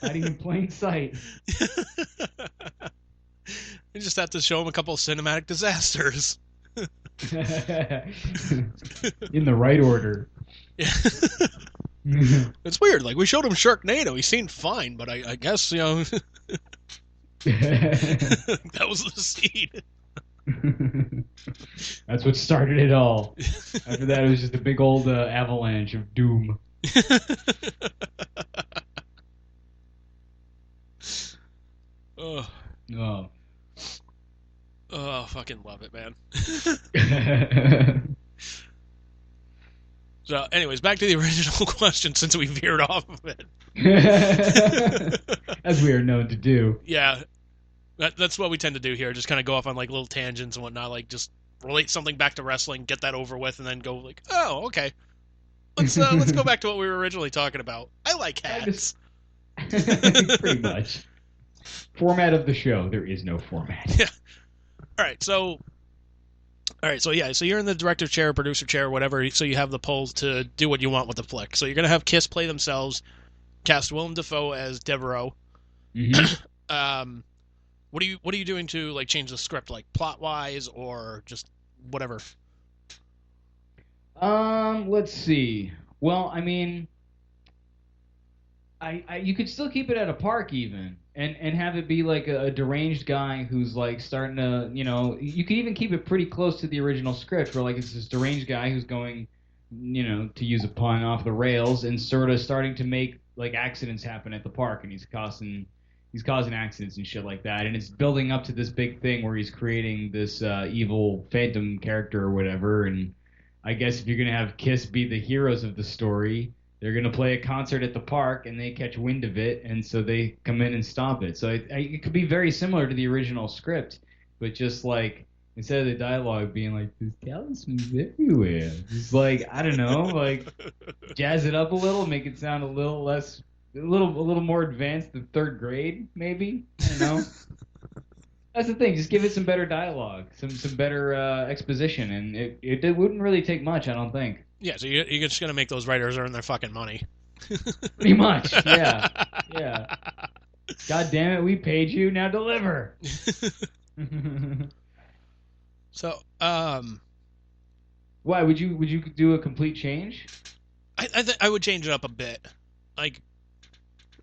hiding in plain sight. You just have to show him a couple of cinematic disasters. In the right order. Yeah. It's weird. Like, we showed him Sharknado. He seemed fine, but I guess, that was the seed. That's what started it all. After that, it was just a big old avalanche of doom. Oh, Oh. oh, fucking love it, man. So, anyways, back to the original question since we veered off of it. As we are known to do. Yeah, that's what we tend to do here. Just kind of go off on like little tangents and whatnot. Like just relate something back to wrestling, get that over with, and then go like, oh, okay. Let's go back to what we were originally talking about. I like hats. Pretty much. Format of the show. There is no format. Yeah. All right, so yeah, so you're in the director chair, producer chair, whatever. So you have the pull to do what you want with the flick. So you're gonna have Kiss play themselves, cast Willem Dafoe as Devereaux. Mm-hmm. What are you doing to like change the script, like plot wise or just whatever? Let's see. Well, I mean, you could still keep it at a park even, and have it be like a deranged guy who's like starting to, you could even keep it pretty close to the original script, where like it's this deranged guy who's going, to use a pun, off the rails and sort of starting to make like accidents happen at the park, and he's causing accidents and shit like that, and it's building up to this big thing where he's creating this evil phantom character or whatever, and I guess if you're gonna have Kiss be the heroes of the story, they're going to play a concert at the park, and they catch wind of it, and so they come in and stop it. So it could be very similar to the original script, but just like instead of the dialogue being like, "There's talismans everywhere," it's like, I don't know, like jazz it up a little, make it sound a little less, a little more advanced than third grade, maybe. I don't know. That's the thing. Just give it some better dialogue, some better exposition, and it wouldn't really take much, I don't think. Yeah, so you're just gonna make those writers earn their fucking money. Pretty much, yeah, yeah. God damn it, we paid you, now deliver. So, Why would you do a complete change? I would change it up a bit. Like,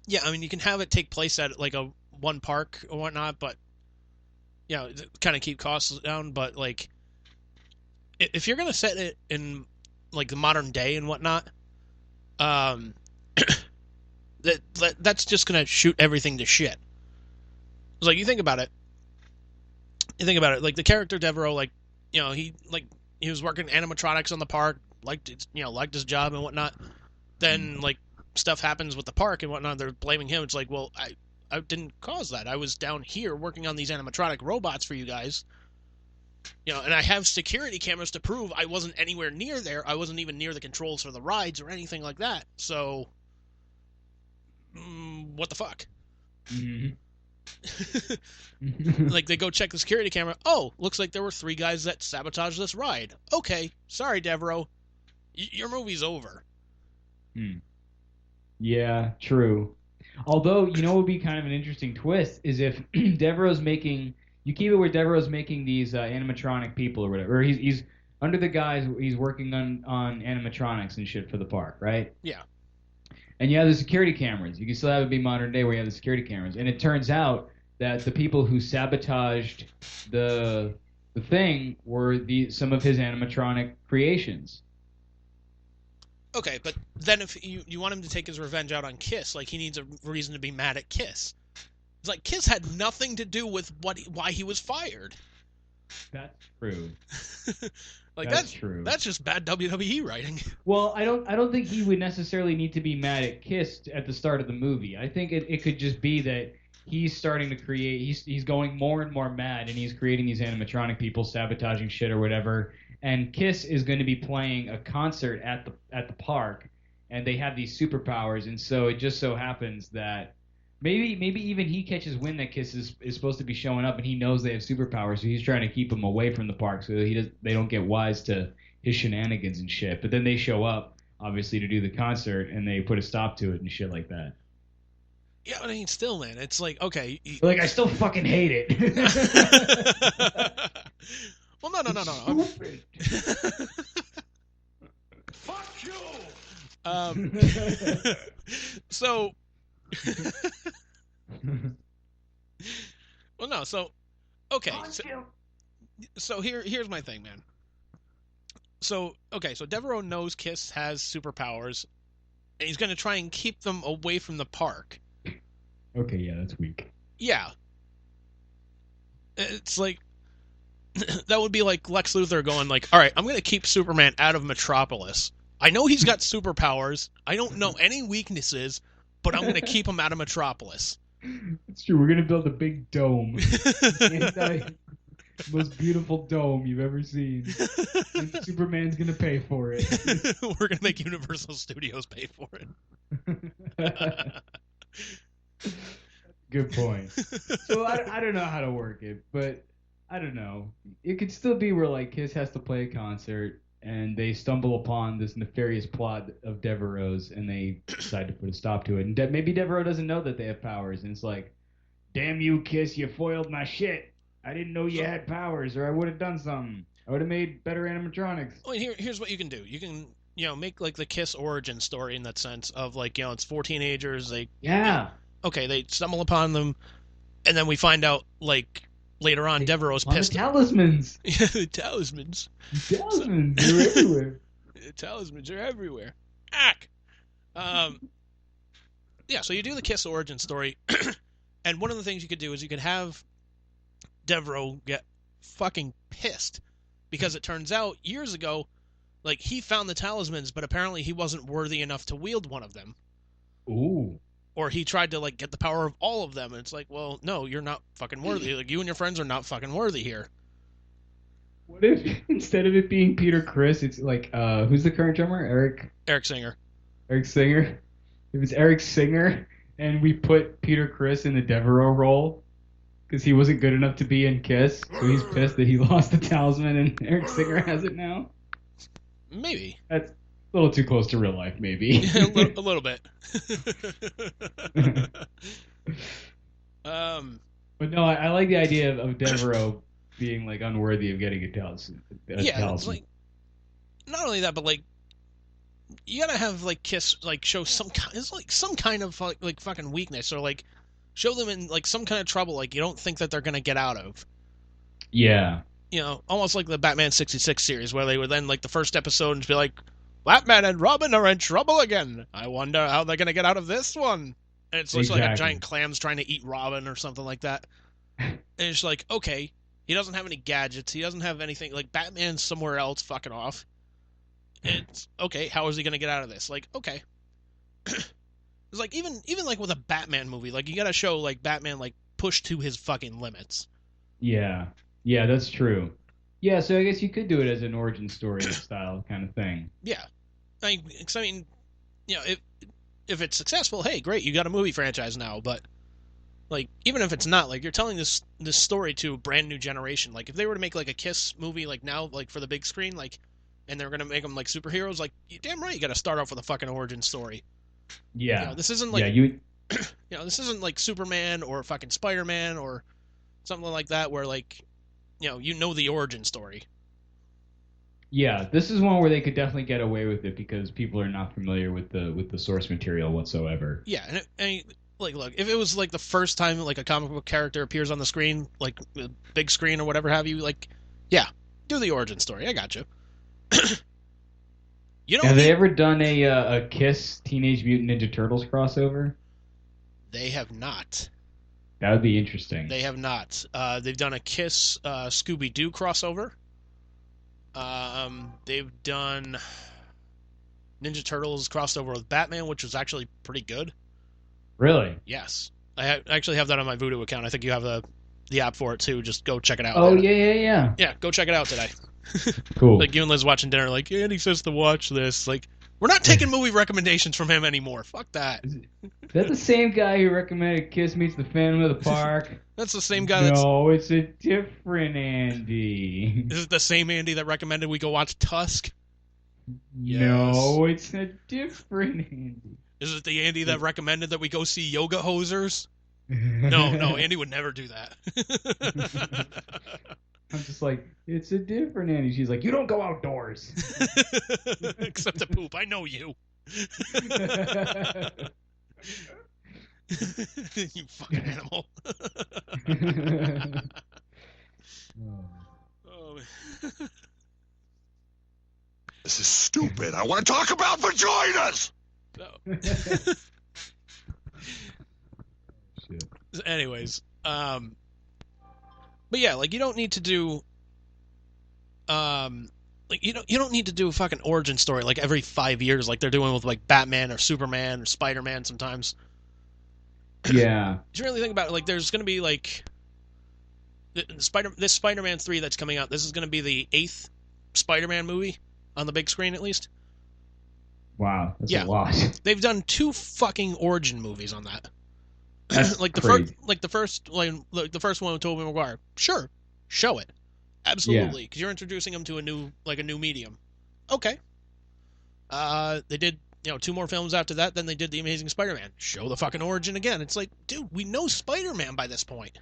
yeah, I mean, you can have it take place at like a one park or whatnot, but kind of keep costs down. But like, if you're gonna set it in like the modern day and whatnot, um, that's just gonna shoot everything to shit. It's like you think about it. Like the character Devereaux, like he was working animatronics on the park, liked his job and whatnot. Then like stuff happens with the park and whatnot. They're blaming him. It's like, well, I didn't cause that. I was down here working on these animatronic robots for you guys. And I have security cameras to prove I wasn't anywhere near there. I wasn't even near the controls for the rides or anything like that. So, what the fuck? Mm-hmm. Like, they go check the security camera. Oh, looks like there were 3 guys that sabotaged this ride. Okay, sorry, Devereaux. Your movie's over. Yeah, true. Although, what would be kind of an interesting twist is if Devereaux's making, you keep it where Devereaux's making these animatronic people or whatever. Or he's under the guys, he's working on animatronics and shit for the park, right? Yeah. And you have the security cameras. You can still have it be modern day where you have the security cameras. And it turns out that the people who sabotaged the thing were some of his animatronic creations. Okay, but then if you want him to take his revenge out on Kiss, like he needs a reason to be mad at Kiss. It's like Kiss had nothing to do with why he was fired. That's true. That's true. That's just bad WWE writing. Well, I don't think he would necessarily need to be mad at Kiss at the start of the movie. I think it could just be that he's starting to create. He's going more and more mad, and he's creating these animatronic people sabotaging shit or whatever. And Kiss is going to be playing a concert at the park, and they have these superpowers, and so it just so happens that maybe even he catches wind that Kiss is supposed to be showing up, and he knows they have superpowers, so he's trying to keep them away from the park so they don't get wise to his shenanigans and shit. But then they show up, obviously, to do the concert, and they put a stop to it and shit like that. Yeah, but I mean, still, man, it's like, okay. Like, I still fucking hate it. Well, no. Stupid. Fuck you! So, well, no, so, okay, so here's my thing, man. So, okay, so Devereaux knows Kiss has superpowers, and he's going to try and keep them away from the park. Okay, yeah, that's weak. Yeah. It's like, that would be like Lex Luthor going like, all right, I'm going to keep Superman out of Metropolis. I know he's got superpowers. I don't know any weaknesses, but I'm going to keep him out of Metropolis. It's true. We're going to build a big dome. Most beautiful dome you've ever seen. And Superman's going to pay for it. We're going to make Universal Studios pay for it. Good point. So I don't know how to work it, but I don't know. It could still be where like Kiss has to play a concert and they stumble upon this nefarious plot of Devereaux's and they decide to put a stop to it. And maybe Devereaux doesn't know that they have powers and it's like, damn you, Kiss, you foiled my shit. I didn't know you had powers or I would have done something. I would have made better animatronics. Well, here's what you can do. You can, make like the Kiss origin story in that sense of like, it's 4 teenagers. Okay, they stumble upon them, and then we find out, like, later on, Devereaux's pissed. The talismans. The talismans. Talismans, they're everywhere. The talismans are everywhere. Ack! Yeah, so you do the Kiss origin story, and one of the things you could do is you could have Devereaux get fucking pissed, because it turns out, years ago, like, he found the talismans, but apparently he wasn't worthy enough to wield one of them. Ooh. Or he tried to, like, get the power of all of them, and it's like, well, no, you're not fucking worthy. Like, you and your friends are not fucking worthy here. What if, instead of it being Peter Criss, it's like, who's the current drummer? Eric Singer. Eric Singer? If it's Eric Singer, and we put Peter Criss in the Devereaux role, because he wasn't good enough to be in Kiss, so he's pissed that he lost the talisman, and Eric Singer has it now? Maybe. That's a little too close to real life, maybe. a little bit. But no, I like the idea of Devereaux being like unworthy of getting a talisman. It's like, not only that, but like, you gotta have like Kiss like show some kind of like fucking weakness, or like show them in like some kind of trouble like you don't think that they're gonna get out of. Yeah. Almost like the Batman 66 series, where they would then like the first episode and just be like, Batman and Robin are in trouble again. I wonder how they're gonna get out of this one. And it's just like a giant clam's trying to eat Robin or something like that. And it's like, okay, he doesn't have any gadgets. He doesn't have anything. Like, Batman's somewhere else fucking off. It's, okay, how is he going to get out of this? Like, okay. It's like, even like with a Batman movie, like, you got to show, like, Batman, like, pushed to his fucking limits. Yeah. Yeah, that's true. Yeah, so I guess you could do it as an origin story style kind of thing. Yeah. I mean, if it's successful, hey, great, you got a movie franchise now, but like, even if it's not, like, you're telling this story to a brand new generation. Like, if they were to make like a Kiss movie like now, like for the big screen, like, and they're gonna make them like superheroes, like, damn right, you got to start off with a fucking origin story. Yeah. This isn't like this isn't like Superman or fucking Spider-Man or something like that where like the origin story. Yeah, this is one where they could definitely get away with it because people are not familiar with the source material whatsoever. Yeah, and like, look, if it was like the first time like a comic book character appears on the screen, like big screen or whatever have you, like, yeah, do the origin story. I got you. Have they ever done a Kiss Teenage Mutant Ninja Turtles crossover? They have not. That would be interesting. They have not. They've done a Kiss Scooby-Doo crossover. They've done Ninja Turtles crossover with Batman, which was actually pretty good. Really? Yes. I actually have that on my Vudu account. I think you have the app for it too. Just go check it out. Oh, yeah. Yeah, go check it out today. Cool. Like, you and Liz watching dinner, like, Andy says to watch this. Like, we're not taking movie recommendations from him anymore. Fuck that. Is that the same guy who recommended Kiss Meets the Phantom of the Park? That's the same guy No, it's a different Andy. Is it the same Andy that recommended we go watch Tusk? No, it's a different Andy. Is it the Andy that recommended that we go see yoga hosers? No, Andy would never do that. I'm just like, it's a different Andy. She's like, you don't go outdoors. Except to poop. I know you. You fucking animal. Oh. This is stupid. I want to talk about vaginas. Shit. Anyways, but yeah, like you don't need to do, like you don't need to do a fucking origin story like every 5 years, like they're doing with like Batman or Superman or Spider-Man sometimes. Yeah. Did you really think about it? Like, there's gonna be like this Spider-Man 3 that's coming out. This is gonna be the 8th Spider-Man movie on the big screen, at least. Wow, that's a lot. They've done 2 fucking origin movies on that. That's like the crazy. first one with Tobey Maguire. Sure, show it, absolutely, because you're introducing them to a new medium. Okay. They did 2 more films after that. Then they did the Amazing Spider-Man. Show the fucking origin again. It's like, dude, we know Spider-Man by this point.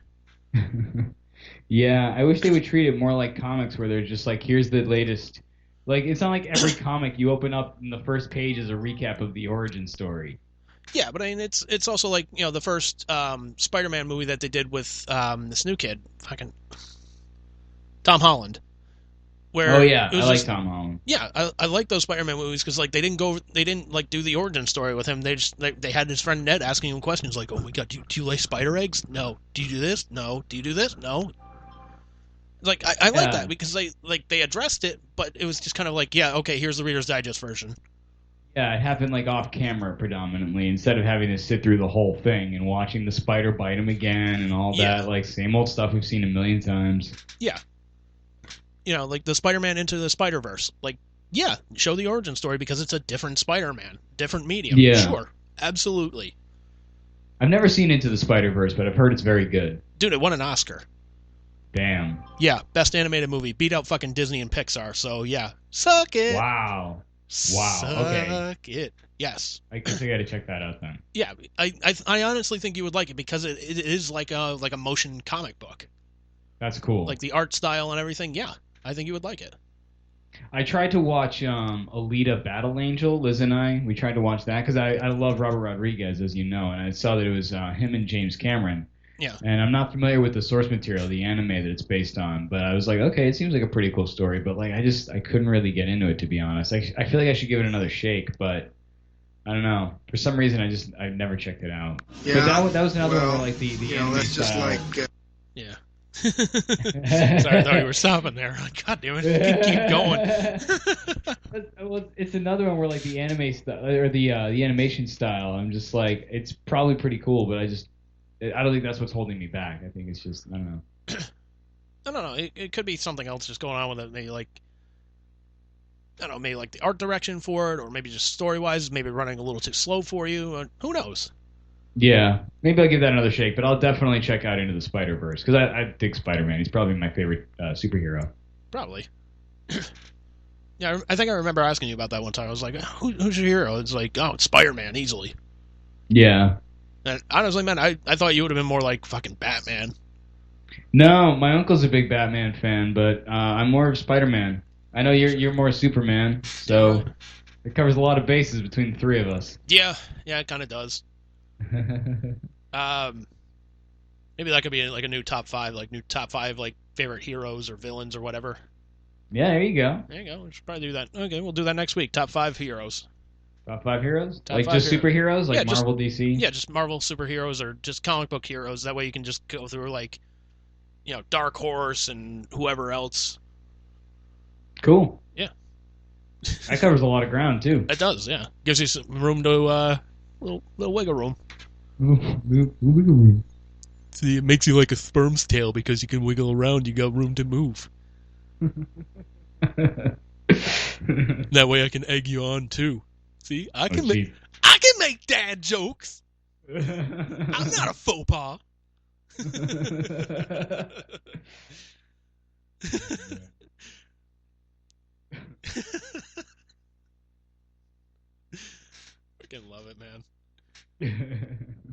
Yeah, I wish they would treat it more like comics, where they're just like, here's the latest. Like, it's not like every comic you open up and the first page is a recap of the origin story. Yeah, but I mean, it's also like, the first Spider-Man movie that they did with this new kid, fucking Tom Holland. Where Oh yeah, I like Tom Holland. Yeah, I like those Spider-Man movies because like they didn't like do the origin story with him. They had his friend Ned asking him questions like, oh my god, do you lay spider eggs? No. Do you do this? No. Do you do this? No. Like I like that because they addressed it, but it was just kind of like, yeah, okay, here's the Reader's Digest version. Yeah, it happened like off camera predominantly, instead of having to sit through the whole thing and watching the spider bite him again and all that, like same old stuff we've seen a million times. Yeah. Like the Spider-Man Into the Spider-Verse. Like, yeah, show the origin story because it's a different Spider-Man, different medium. Yeah. Sure, absolutely. I've never seen Into the Spider-Verse, but I've heard it's very good. Dude, it won an Oscar. Damn. Yeah, best animated movie. Beat out fucking Disney and Pixar, so yeah. Suck it! Wow. Okay. Suck it. Yes. I guess I gotta check that out then. Yeah, I honestly think you would like it because it is like a motion comic book. That's cool. Like the art style and everything, yeah. I think you would like it. I tried to watch Alita Battle Angel. Liz and we tried to watch that because I love Robert Rodriguez, as you know, and I saw that it was him and James Cameron. Yeah. And I'm not familiar with the source material, the anime that it's based on, but I was like, okay, it seems like a pretty cool story, but like I couldn't really get into it, to be honest. I feel like I should give it another shake, but I don't know. For some reason, I never checked it out. Yeah. But that was another one where like the anime that's just style. like. Yeah. Sorry, I thought you were stopping there. God damn it, keep going. Well, it's another one where like the anime style or the animation style. I'm just like, it's probably pretty cool, but I don't think that's what's holding me back. I think it's just, I don't know. No. It could be something else just going on with it. Maybe like, I don't know, maybe like the art direction for it, or maybe just story wise, maybe running a little too slow for you. Or who knows? Yeah, maybe I'll give that another shake, but I'll definitely check out Into the Spider-Verse because I dig Spider-Man. He's probably my favorite superhero. Probably. Yeah, I think I remember asking you about that one time. I was like, who's your hero? It's like, oh, it's Spider-Man, easily. Yeah. And honestly, man, I thought you would have been more like fucking Batman. No, my uncle's a big Batman fan, but I'm more of Spider-Man. I know you're more Superman, so it covers a lot of bases between the three of us. Yeah, it kind of does. Maybe that could be like a new top 5, like favorite heroes or villains or whatever. Yeah, there you go. There you go. We should probably do that. Okay, we'll do that next week. Top 5 heroes. Top 5 heroes? Top like 5 just superheroes, like yeah, Marvel, DC? Yeah, just Marvel superheroes or just comic book heroes. That way you can just go through like, Dark Horse and whoever else. Cool. Yeah. That covers a lot of ground too. It does, yeah. Gives you some room to little wiggle room. See, it makes you like a sperm's tail because you can wiggle around. You got room to move. That way I can egg you on too. See, I can make dad jokes. I'm not a faux pas. fucking love it, man.